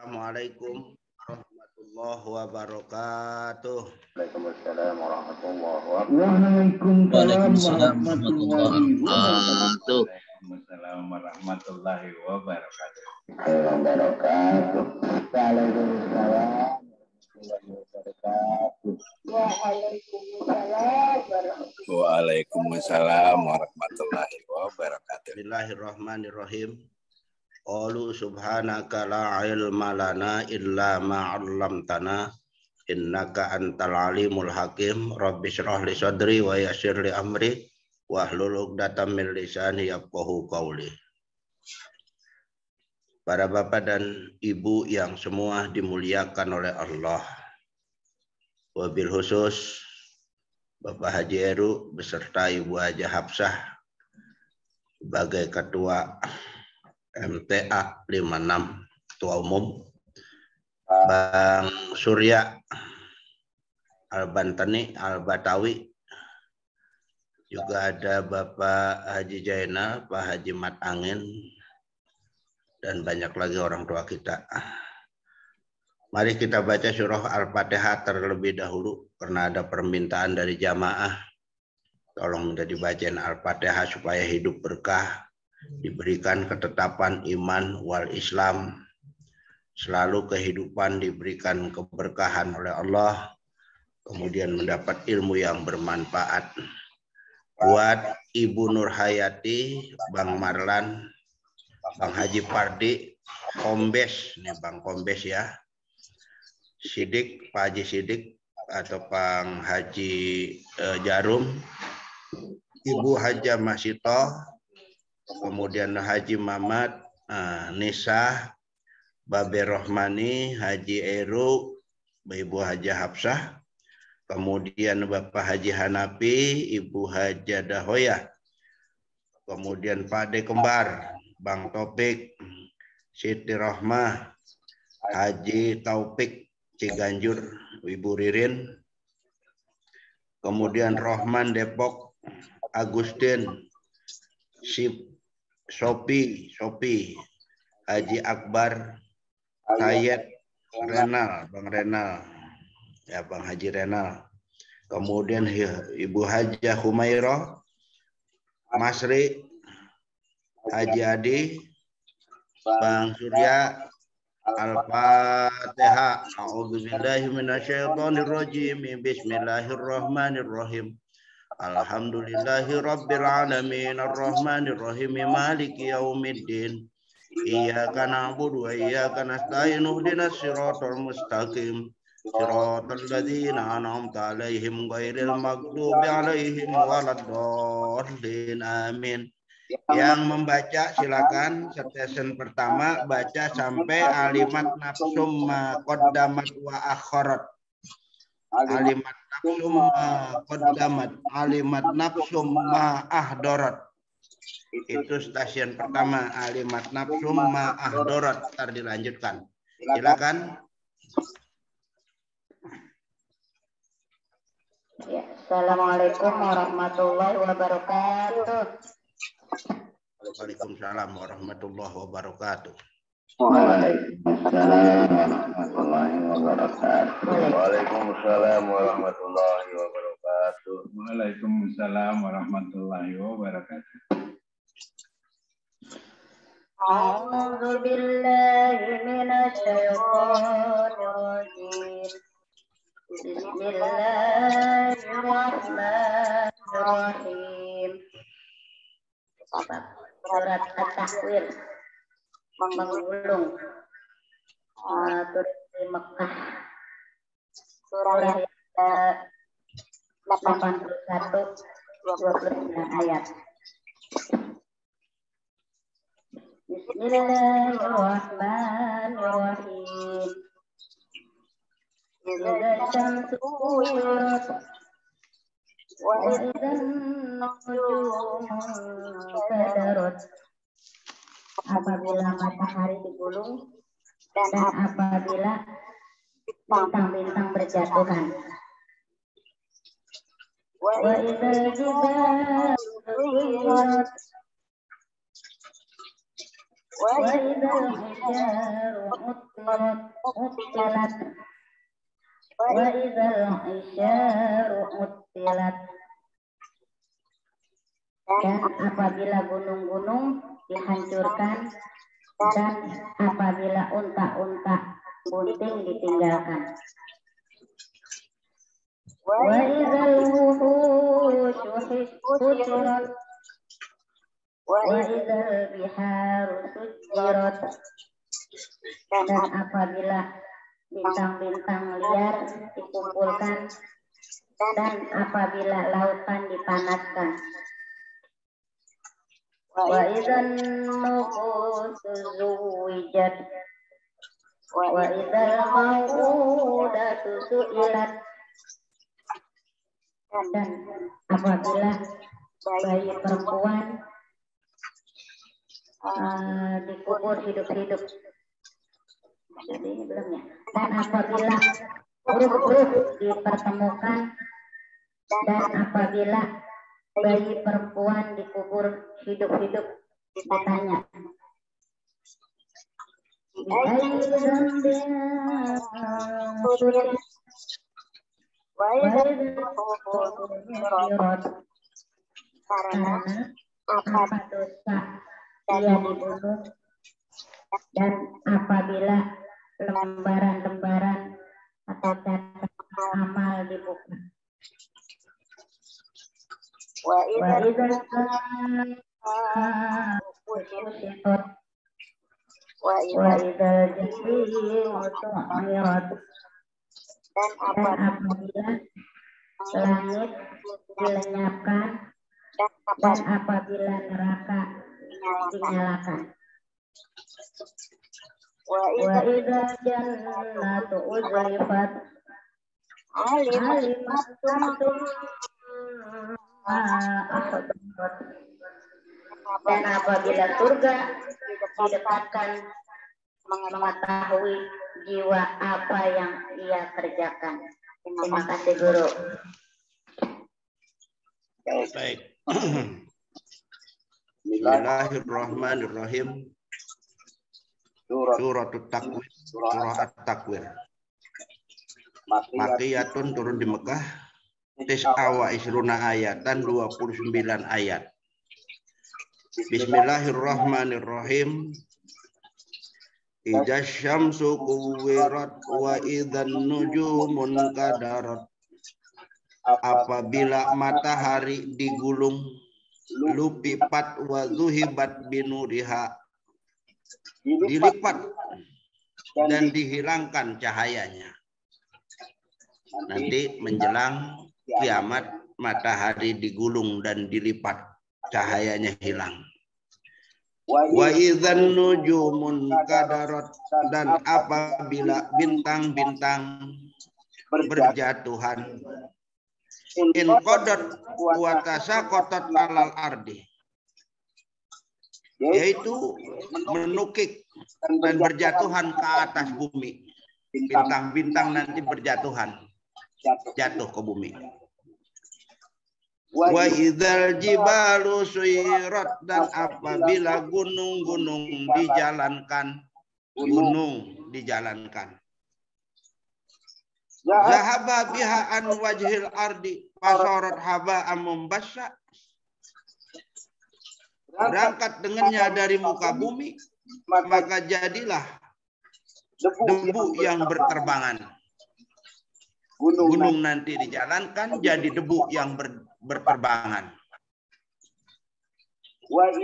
Assalamualaikum warahmatullahi wabarakatuh. Waalaikumsalam warahmatullahi wabarakatuh. Waalaikumsalam warahmatullahi wabarakatuh. Waalaikumsalam warahmatullahi wabarakatuh. Waalaikumsalam warahmatullahi wabarakatuh. Bismillahirrahmanirrahim. Qalu subhanaka la ilma lana illa ma 'allamtana innaka antal alimul hakim. Rabbi shrah li sadri wa yassir li amri wahlul 'uqdatam min lisani yafqahu qawli. Para bapak dan ibu yang semua dimuliakan oleh Allah. Wabil khusus Bapak Haji Eru beserta Ibu Haja Hafsah sebagai Ketua MTA 56 Ketua Umum, Bang Surya Al-Bantani Al-Batawi, juga ada Bapak Haji Jainal, Pak Haji Mat Angin, dan banyak lagi orang tua kita. Mari kita baca surah Al-Fatihah terlebih dahulu karena ada permintaan dari jamaah. Tolong minta dibacain Al-Fatihah supaya hidup berkah, diberikan ketetapan iman wal Islam, selalu kehidupan diberikan keberkahan oleh Allah, kemudian mendapat ilmu yang bermanfaat. Buat Ibu Nur Hayati, Bang Marlan, Bang Haji Pardi, Kombes, nih Bang Kombes ya, Sidik, Pak Haji Sidik atau Bang Haji Jarum, Ibu Haja Masito, kemudian Haji Mamat, Nisa, Babe Rohmani, Haji Eru, Ibu Haja Hafsah, kemudian Bapak Haji Hanapi, Ibu Haja Dahoyah, kemudian Pak De Kembar, Bang Topik, Siti Rohmah, Haji Taufik Ciganjur, Ibu Ririn, kemudian Rohman Depok, Agustin, Sopi, Haji Akbar, Sayed Renal, Bang Renal, ya Bang Haji Renal, kemudian Ibu Haja Humairah, Masri, Haji Adi, Bang Surya. Al-Fatihah. A'udzubillahi minasyaitonirrajim. Bismillahirrahmanirrahim. Alhamdulillahi rabbil alamin arrahmanirrahim maliki yaumiddin. Iyyaka na'budu wa iyyaka nasta'in ihdinas siratal mustaqim. Siratal ladzina an'amta 'alaihim ghairil maghdubi 'alaihim waladdallin. Amin. Yang membaca silakan setesan pertama baca sampai alimat nafsum ma qaddamat wa akharat. Alimat nafsum ma qaddamat, alimat nafsum ma ahdarat. Itu stasiun pertama, alimat nafsum ma ahdarat. Ntar dilanjutkan. Silakan. Ya, Assalamualaikum warahmatullahi wabarakatuh. Waalaikumsalam warahmatullahi wabarakatuh. Waalaikumsalam warahmatullahi wabarakatuh. Waalaikumsalam warahmatullahi wabarakatuh. Waalaikumsalam warahmatullahi wabarakatuh. A'udzu billahi minasy syaithanir rajim. Bismillahirrahmanirrahim. Surat At-Takwir, menggulung, turun di Mekah, surah yang 81, 29 ayat. Bismillahirrahmanirrahim. Idza syamsu kuwirat wa idzan nujumu kadarat. Apabila matahari digulung dan apabila bintang-bintang berjatuhan. Wa idza jibalu suyirat وإذا العشار عطلت وإذا العشار عطلت. Dan apabila gunung-gunung dihancurkan dan apabila unta-unta bunting ditinggalkan. Wa idzal wuhushu husyirat wa idzal biharu sujirat. Dan apabila bintang-bintang liar dikumpulkan dan apabila lautan dipanaskan. Wa idzan nufusu zuwijat wa idzal mau'udatu su'ilat. Dan apabila bayi perempuan dikubur hidup-hidup. Jadi ini belum ya. Dan apabila huruf-huruf dipertemukan dan apabila bayi perempuan dikubur hidup-hidup ditanya. Karena apa dosa dia dibunuh dan apabila lembaran-lembaran atau catatan amal dibuka. Wa idzal usyirat wa idzal jahimu su'irat. Dan apabila langit dilenyapkan dan apabila neraka dinyalakan. Wa idzal jannatu uzlifat alimat dan apabila surga didekatkan mengetahui jiwa apa yang ia kerjakan. Terima kasih guru. Baik. Bismillahirrahmanirrahim. Surah At-Takwir. Surah At-Takwir. Makiyatun turun di Mekah. Tis'awa isruna ayatan 29 ayat. Bismillahirrahmanirrahim. Idza syamsu kuwirat wa idzan nujumun kadarat. Apabila matahari digulung, lupipat wa zuhibat binuriha. Dilipat dan dihilangkan cahayanya. Nanti menjelang kiamat matahari digulung dan dilipat, cahayanya hilang. Wa idzan nujumun kadarat, dan apabila bintang-bintang berjatuhan. In qadat wa tasaqatat alal ardi, yaitu menukik dan berjatuhan ke atas bumi. Bintang-bintang nanti berjatuhan, jatuh ke bumi. Wa idzal jibalu suyirat, dan apabila gunung-gunung dijalankan, Zahaba biha an wajhil ardi fasarat haba'an mumbassa. Berangkat dengannya dari muka bumi, maka jadilah debu yang berterbangan. Gunung nanti dijalankan jadi debu yang berterbangan.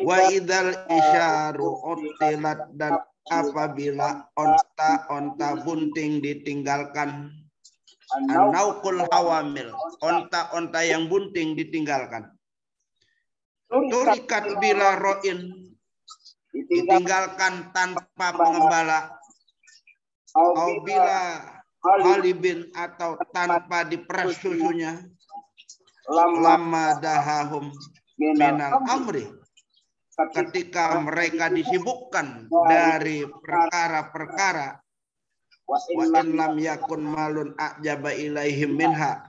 Wa idzal isyaru utilat, dan apabila onta-onta bunting ditinggalkan. An-naukul hawamil, onta-onta yang bunting ditinggalkan. Turikat bila ro'in, ditinggalkan tanpa pengembala. Au bila halibin, atau tanpa diperas susunya. Lama dahahum minal amri, ketika mereka disibukkan dari perkara-perkara. Wa in lam yakun malun a'jaba ilaihim minha,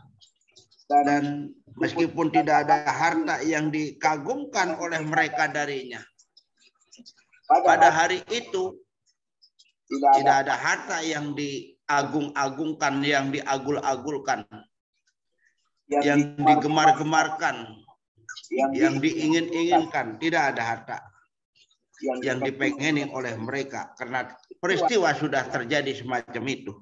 dan meskipun tidak ada harta yang dikagumkan oleh mereka darinya. pada hari itu tidak ada harta yang diagung-agungkan, yang diagul-agulkan, yang digemar-gemarkan, yang diingin-inginkan. Tidak ada harta yang dipengeni oleh mereka karena peristiwa sudah terjadi semacam itu.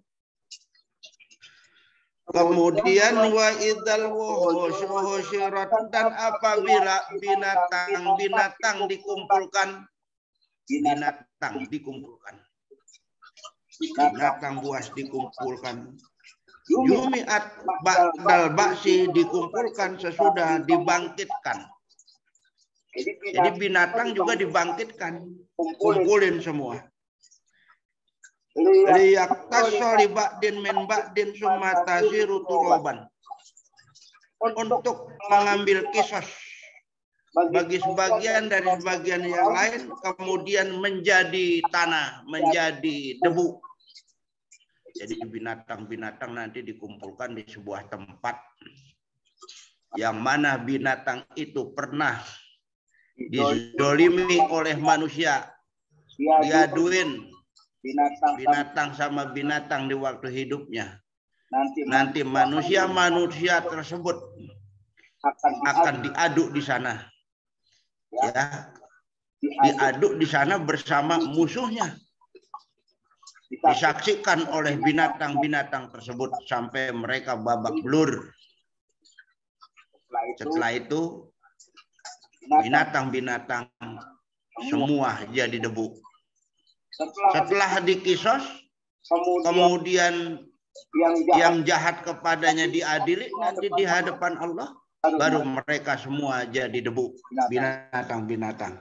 Kemudian wa idzal wuhusyirat, dan apabila binatang dikumpulkan, binatang buas dikumpulkan, yumiat ba'dal ba'si, dikumpulkan sesudah dibangkitkan. Jadi binatang juga dibangkitkan, kumpulin semua. Liyaktasoli ba'din min ba'din summa tasiru turoban, untuk mengambil kisos bagi sebagian dari sebagian yang lain, kemudian menjadi tanah, menjadi debu. Jadi binatang-binatang nanti dikumpulkan di sebuah tempat yang mana binatang itu pernah dizolimi oleh manusia, diaduin binatang sama binatang di waktu hidupnya. Nanti manusia tersebut akan diaduk di sana, ya, diaduk di sana bersama musuhnya, disaksikan oleh binatang-binatang tersebut sampai mereka babak belur. Setelah itu binatang-binatang semua jadi debu. Setelah dikisos, kemudian yang jahat kepadanya diadili, nanti di hadapan Allah baru mereka semua jadi debu, binatang-binatang.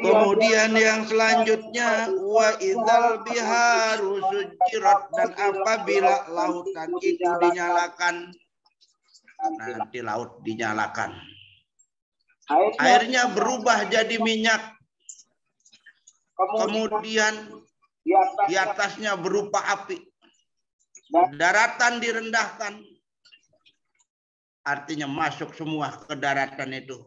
Kemudian yang selanjutnya wa idzal biharu sujirat, dan apabila lautan itu dinyalakan, nanti laut dinyalakan, airnya berubah jadi minyak, kemudian di atasnya berupa api, daratan direndahkan, artinya masuk semua ke daratan itu,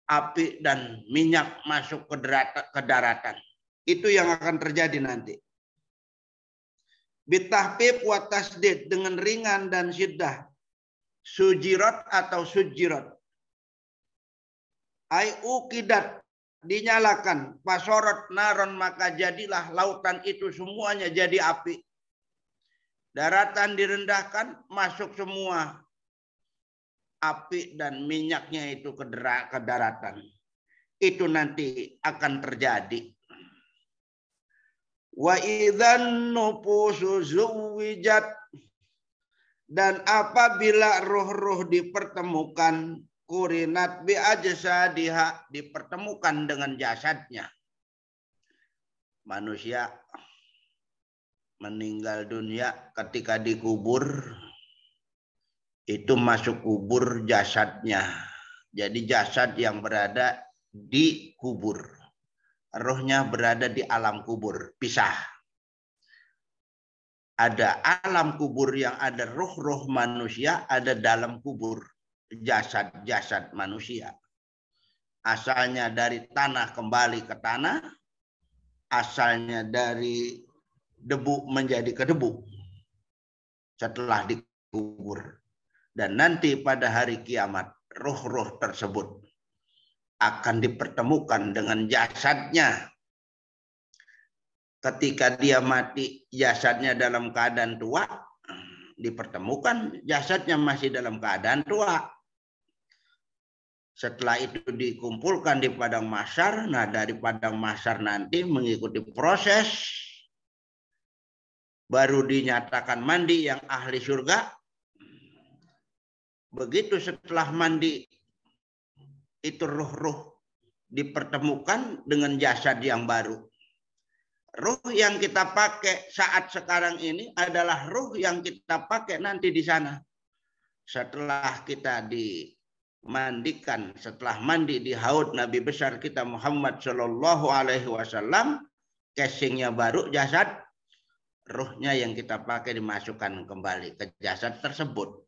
api dan minyak masuk ke daratan. Itu yang akan terjadi nanti. Bitahfif wa tasdid, dengan ringan dan syiddah. Sujirat atau sujirat. Ai uqidat, dinyalakan. Fasorot naron, maka jadilah lautan itu semuanya jadi api. Daratan direndahkan, masuk semua api dan minyaknya itu ke daratan. Itu nanti akan terjadi. Wa idzan nufusu zuwijat, dan apabila roh-roh dipertemukan, kurinat bi ajsadiha, dipertemukan dengan jasadnya. Manusia meninggal dunia, ketika dikubur itu masuk kubur jasadnya. Jadi jasad yang berada di kubur, rohnya berada di alam kubur, pisah. Ada alam kubur yang ada roh-roh manusia, ada dalam kubur jasad-jasad manusia. Asalnya dari tanah kembali ke tanah, asalnya dari debu menjadi ke debu setelah dikubur. Dan nanti pada hari kiamat, roh-roh tersebut akan dipertemukan dengan jasadnya. Ketika dia mati, jasadnya dalam keadaan tua, dipertemukan jasadnya masih dalam keadaan tua. Setelah itu dikumpulkan di padang mahsyar. Nah, dari padang mahsyar nanti mengikuti proses, baru dinyatakan mandi yang ahli surga. Begitu setelah mandi, itu roh-roh dipertemukan dengan jasad yang baru. Ruh yang kita pakai saat sekarang ini adalah ruh yang kita pakai nanti di sana. Setelah kita dimandikan, setelah mandi di haud Nabi besar kita Muhammad Shallallahu Alaihi Wasallam, casingnya baru jasad, ruhnya yang kita pakai dimasukkan kembali ke jasad tersebut.